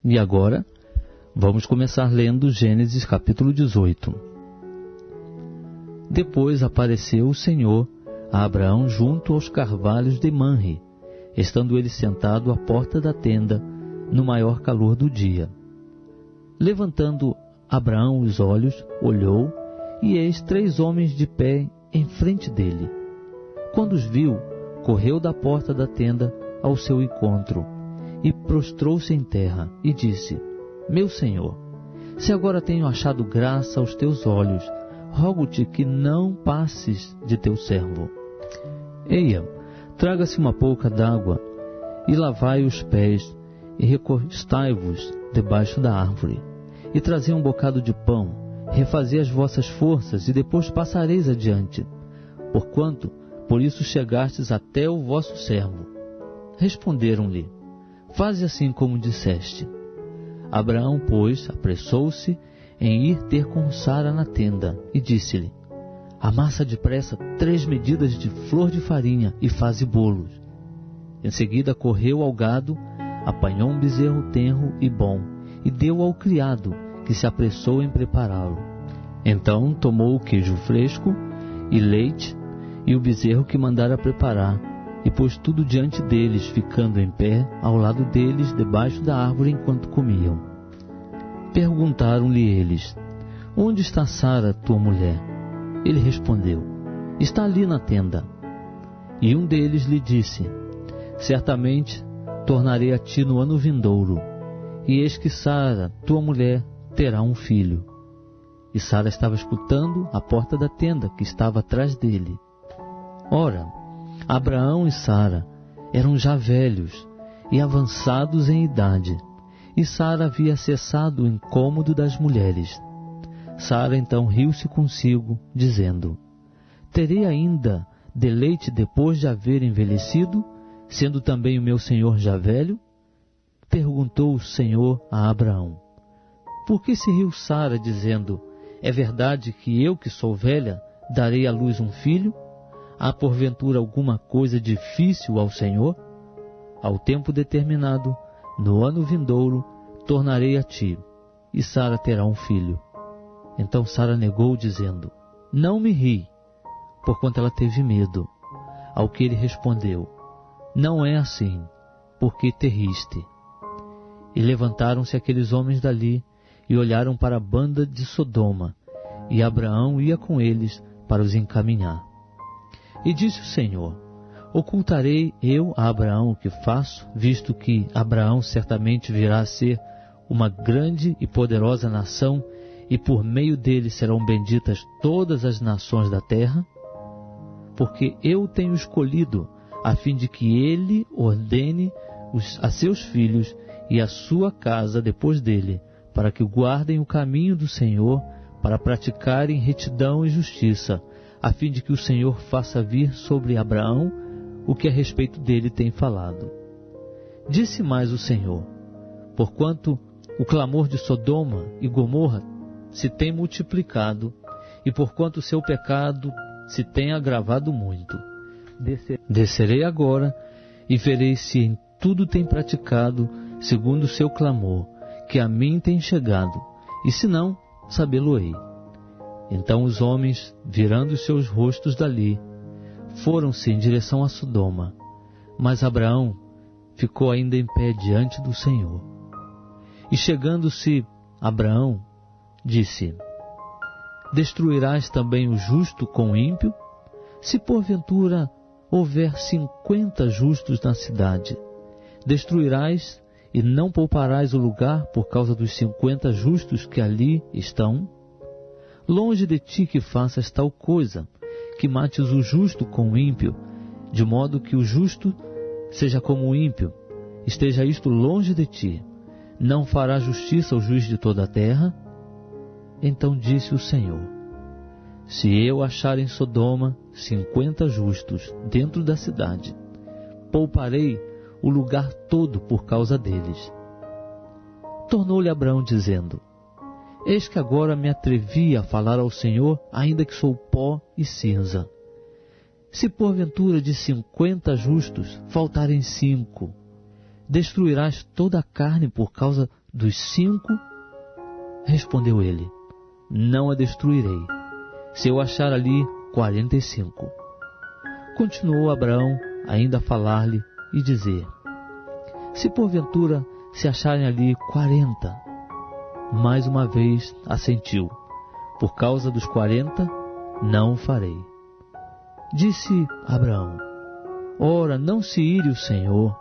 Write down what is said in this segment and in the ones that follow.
E agora, vamos começar lendo Gênesis capítulo 18. Depois apareceu o Senhor a Abraão junto aos carvalhos de Manre, estando ele sentado à porta da tenda, no maior calor do dia. Levantando Abraão os olhos, olhou, e eis 3 homens de pé em frente dele. Quando os viu, correu da porta da tenda ao seu encontro, e prostrou-se em terra, e disse: Meu Senhor, se agora tenho achado graça aos teus olhos, rogo-te que não passes de teu servo. Eia, traga-se uma pouca d'água, e lavai os pés, e recostai-vos debaixo da árvore, e trazei um bocado de pão, refazei as vossas forças, e depois passareis adiante, porquanto por isso chegastes até o vosso servo. Responderam-lhe: Faze assim como disseste. Abraão, pois, apressou-se em ir ter com Sara na tenda, e disse-lhe: Amassa depressa 3 medidas de flor de farinha, e faze bolos. Em seguida correu ao gado, apanhou um bezerro tenro e bom, e deu ao criado, que se apressou em prepará-lo. Então tomou o queijo fresco e leite, e o bezerro que mandara preparar, e pôs tudo diante deles, ficando em pé ao lado deles, debaixo da árvore, enquanto comiam. Perguntaram-lhe eles: Onde está Sara, tua mulher? Ele respondeu: Está ali na tenda. E um deles lhe disse: Certamente tornarei a ti no ano vindouro, e eis que Sara, tua mulher, terá um filho. E Sara estava escutando à porta da tenda, que estava atrás dele. Ora, Abraão e Sara eram já velhos e avançados em idade, e Sara havia cessado o incômodo das mulheres. Sara então riu-se consigo, dizendo: Terei ainda deleite depois de haver envelhecido, sendo também o meu senhor já velho? Perguntou o Senhor a Abraão: Por que se riu Sara, dizendo: É verdade que eu, que sou velha, darei à luz um filho? Há porventura alguma coisa difícil ao Senhor? Ao tempo determinado, no ano vindouro, tornarei a ti, e Sara terá um filho. Então Sara negou, dizendo: Não me ri, porquanto ela teve medo. Ao que ele respondeu: Não é assim, porque te riste. E levantaram-se aqueles homens dali, e olharam para a banda de Sodoma, e Abraão ia com eles para os encaminhar. E disse o Senhor: Ocultarei eu a Abraão o que faço, visto que Abraão certamente virá a ser uma grande e poderosa nação, e por meio dele serão benditas todas as nações da terra? Porque eu o tenho escolhido, a fim de que ele ordene a seus filhos e a sua casa depois dele, para que guardem o caminho do Senhor, para praticarem retidão e justiça, a fim de que o Senhor faça vir sobre Abraão o que a respeito dele tem falado. Disse mais o Senhor: Porquanto o clamor de Sodoma e Gomorra se tem multiplicado, e porquanto o seu pecado se tem agravado muito, descerei agora e verei se em tudo tem praticado segundo o seu clamor, que a mim tem chegado, e se não, sabê-lo-ei. Então os homens, virando os seus rostos dali, foram-se em direção a Sodoma, mas Abraão ficou ainda em pé diante do Senhor. E chegando-se Abraão, disse: Destruirás também o justo com o ímpio? Se porventura houver 50 justos na cidade, destruirás e não pouparás o lugar por causa dos 50 justos que ali estão? Longe de ti que faças tal coisa, que mates o justo com o ímpio, de modo que o justo seja como o ímpio. Esteja isto longe de ti. Não fará justiça ao juiz de toda a terra? Então disse o Senhor: Se eu achar em Sodoma 50 justos dentro da cidade, pouparei o lugar todo por causa deles. Tornou-lhe Abraão, dizendo: Eis que agora me atrevi a falar ao Senhor, ainda que sou pó e cinza. Se porventura de 50 justos faltarem 5, destruirás toda a carne por causa dos 5, respondeu ele, não a destruirei, se eu achar ali 45. Continuou Abraão ainda a falar-lhe e dizer, se porventura se acharem ali 40, mais uma vez assentiu, por causa dos 40, não o farei. Disse Abraão, ora, não se ire o Senhor,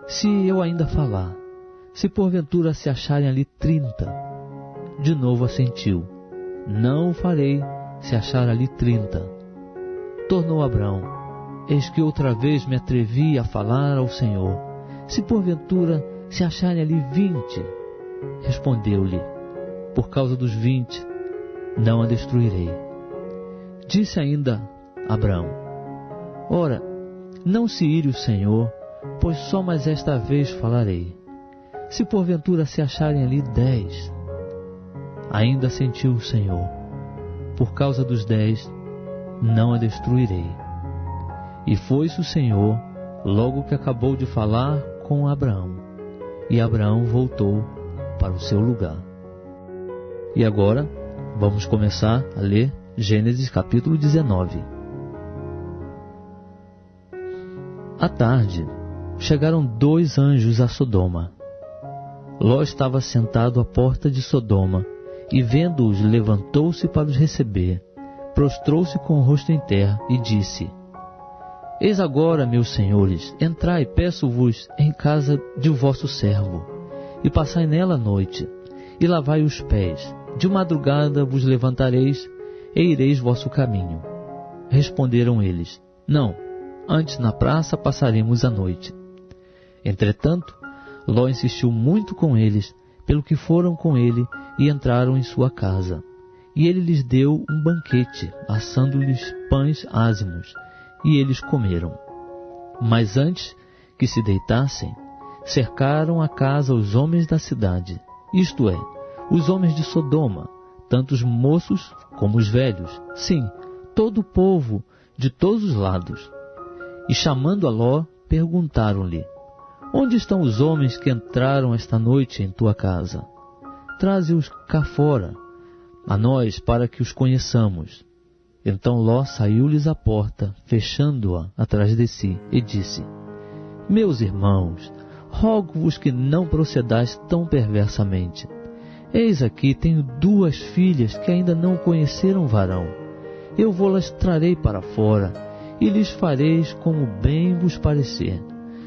se eu ainda falar, se porventura se acharem ali 30. De novo assentiu, não o farei, se achar ali 30. Tornou Abraão, eis que outra vez me atrevi a falar ao Senhor, se porventura se acharem ali 20. Respondeu-lhe, por causa dos 20, não a destruirei. Disse ainda Abraão, ora, não se ire o Senhor, pois só mais esta vez falarei. Se porventura se acharem ali 10, ainda assentiu o Senhor, por causa dos 10, não a destruirei. E foi-se o Senhor, logo que acabou de falar com Abraão, e Abraão voltou para o seu lugar. E agora, vamos começar a ler Gênesis capítulo 19. À tarde, chegaram 2 anjos a Sodoma. Ló estava sentado à porta de Sodoma, e vendo-os levantou-se para os receber, prostrou-se com o rosto em terra e disse, eis agora, meus senhores, entrai, peço-vos, em casa de vosso servo, e passai nela a noite, e lavai os pés, de madrugada vos levantareis, e ireis vosso caminho. Responderam eles, não, antes na praça passaremos a noite. Entretanto, Ló insistiu muito com eles, pelo que foram com ele e entraram em sua casa. E ele lhes deu um banquete, assando-lhes pães ázimos, e eles comeram. Mas antes que se deitassem, cercaram a casa os homens da cidade, isto é, os homens de Sodoma, tanto os moços como os velhos, sim, todo o povo de todos os lados. E chamando a Ló, perguntaram-lhe, onde estão os homens que entraram esta noite em tua casa? Traze-os cá fora, a nós, para que os conheçamos. Então Ló saiu-lhes à porta, fechando-a atrás de si, e disse, meus irmãos, rogo-vos que não procedais tão perversamente. Eis aqui tenho 2 filhas que ainda não conheceram varão. Eu vou-las trarei para fora, e lhes fareis como bem vos parecer.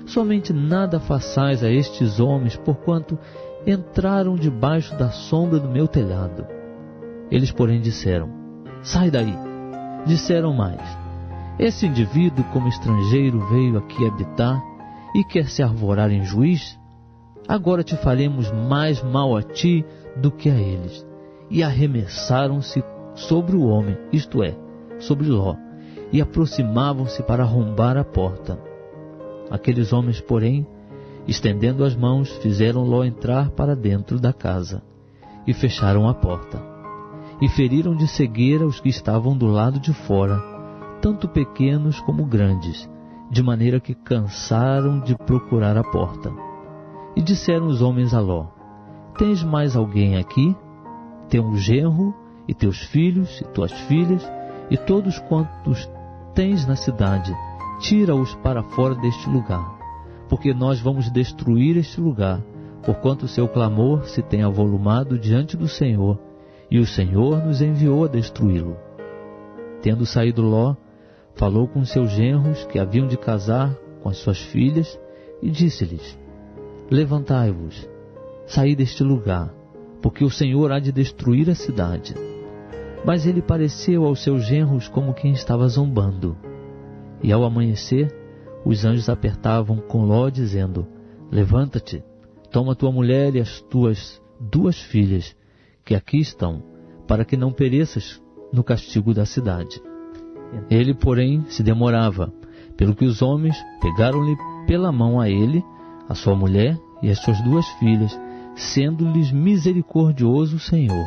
Somente nada façais a estes homens, porquanto entraram debaixo da sombra do meu telhado. Eles, porém, disseram, sai daí. Disseram mais, esse indivíduo como estrangeiro veio aqui habitar e quer se arvorar em juiz? Agora te faremos mais mal a ti do que a eles. E arremessaram-se sobre o homem, isto é, sobre Ló, e aproximavam-se para arrombar a porta. Aqueles homens, porém, estendendo as mãos, fizeram Ló entrar para dentro da casa, e fecharam a porta. E feriram de cegueira os que estavam do lado de fora, tanto pequenos como grandes, de maneira que cansaram de procurar a porta. E disseram os homens a Ló, tens mais alguém aqui? Teu genro, e teus filhos, e tuas filhas, e todos quantos tens na cidade, tira-os para fora deste lugar, porque nós vamos destruir este lugar, porquanto o seu clamor se tem avolumado diante do Senhor, e o Senhor nos enviou a destruí-lo. Tendo saído Ló, falou com seus genros que haviam de casar com as suas filhas, e disse-lhes, levantai-vos, saí deste lugar, porque o Senhor há de destruir a cidade. Mas ele pareceu aos seus genros como quem estava zombando. E ao amanhecer, os anjos apertavam com Ló, dizendo, levanta-te, toma tua mulher e as tuas 2 filhas, que aqui estão, para que não pereças no castigo da cidade. Ele, porém, se demorava, pelo que os homens pegaram-lhe pela mão a ele, a sua mulher e as suas 2 filhas, sendo-lhes misericordioso o Senhor.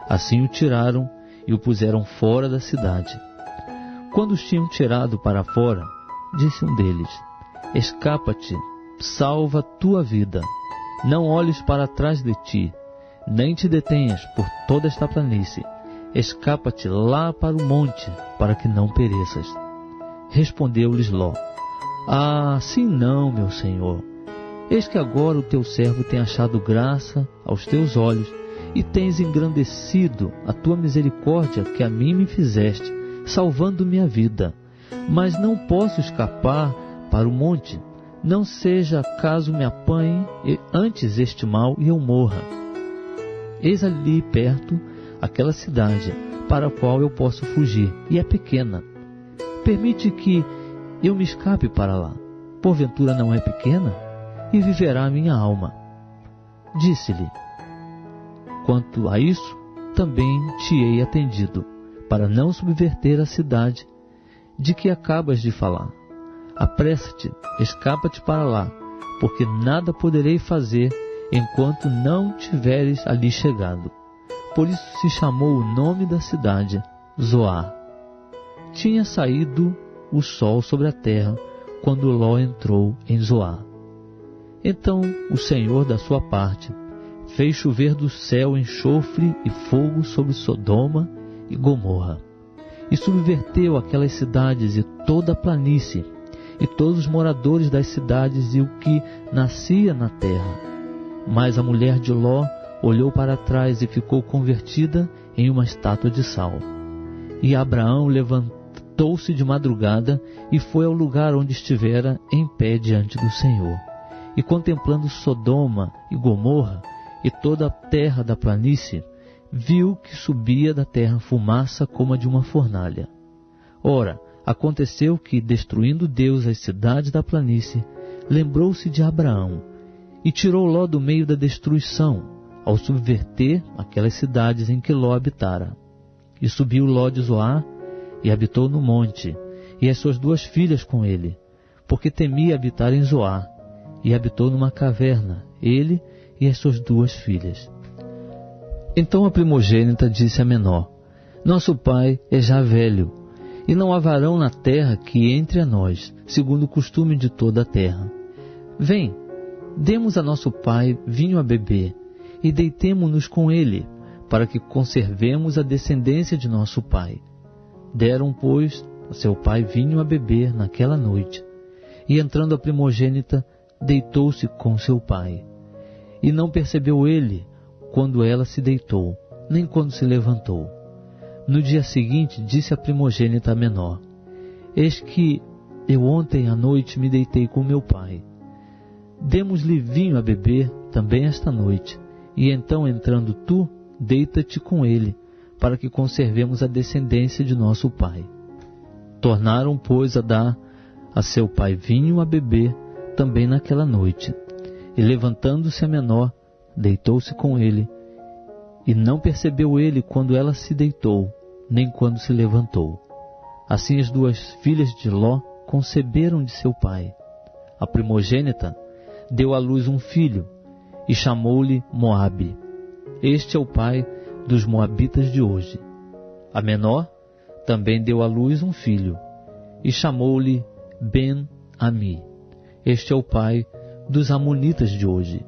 Assim o tiraram e o puseram fora da cidade. Quando os tinham tirado para fora, disse um deles, escapa-te, salva tua vida. Não olhes para trás de ti, nem te detenhas por toda esta planície. Escapa-te lá para o monte, para que não pereças. Respondeu-lhes Ló: Ah, sim não, meu senhor. Eis que agora o teu servo tem achado graça aos teus olhos, e tens engrandecido a tua misericórdia que a mim me fizeste, salvando-me a vida. Mas não posso escapar para o monte, não seja caso me apanhe antes este mal e eu morra. Eis ali perto aquela cidade para a qual eu posso fugir, e é pequena. Permite que eu me escape para lá. Porventura não é pequena? E viverá a minha alma. Disse-lhe: Quanto a isso, também te hei atendido, para não subverter a cidade de que acabas de falar. Apressa-te, escapa-te para lá, porque nada poderei fazer enquanto não tiveres ali chegado. Por isso se chamou o nome da cidade Zoar. Tinha saído o sol sobre a terra quando Ló entrou em Zoar. Então o Senhor, da sua parte, fez chover do céu enxofre e fogo sobre Sodoma e Gomorra, e subverteu aquelas cidades e toda a planície, e todos os moradores das cidades e o que nascia na terra. Mas a mulher de Ló olhou para trás e ficou convertida em uma estátua de sal. E Abraão levantou-se de madrugada e foi ao lugar onde estivera em pé diante do Senhor. E contemplando Sodoma e Gomorra e toda a terra da planície, viu que subia da terra fumaça como a de uma fornalha. Ora, aconteceu que, destruindo Deus as cidades da planície, lembrou-se de Abraão e tirou Ló do meio da destruição, ao subverter aquelas cidades em que Ló habitara. E subiu Ló de Zoar e habitou no monte, e as suas 2 filhas com ele, porque temia habitar em Zoar, e habitou numa caverna, ele e as suas 2 filhas. Então a primogênita disse à menor: Nosso pai é já velho, e não há varão na terra que entre a nós, segundo o costume de toda a terra. Vem, demos a nosso pai vinho a beber, e deitemo-nos com ele, para que conservemos a descendência de nosso pai. Deram, pois, a seu pai vinho a beber naquela noite, e entrando a primogênita, deitou-se com seu pai. E não percebeu ele quando ela se deitou, nem quando se levantou. No dia seguinte, disse a primogênita à menor: Eis que eu ontem à noite me deitei com meu pai. Demos-lhe vinho a beber também esta noite, e então, entrando tu, deita-te com ele, para que conservemos a descendência de nosso pai. Tornaram, pois, a dar a seu pai vinho a beber também naquela noite. E levantando-se a menor, deitou-se com ele, e não percebeu ele quando ela se deitou, nem quando se levantou. Assim as 2 filhas de Ló conceberam de seu pai. A primogênita deu à luz um filho, e chamou-lhe Moabe. Este é o pai dos moabitas de hoje. A menor também deu à luz um filho, e chamou-lhe Ben-Ami. Este é o pai dos amonitas de hoje.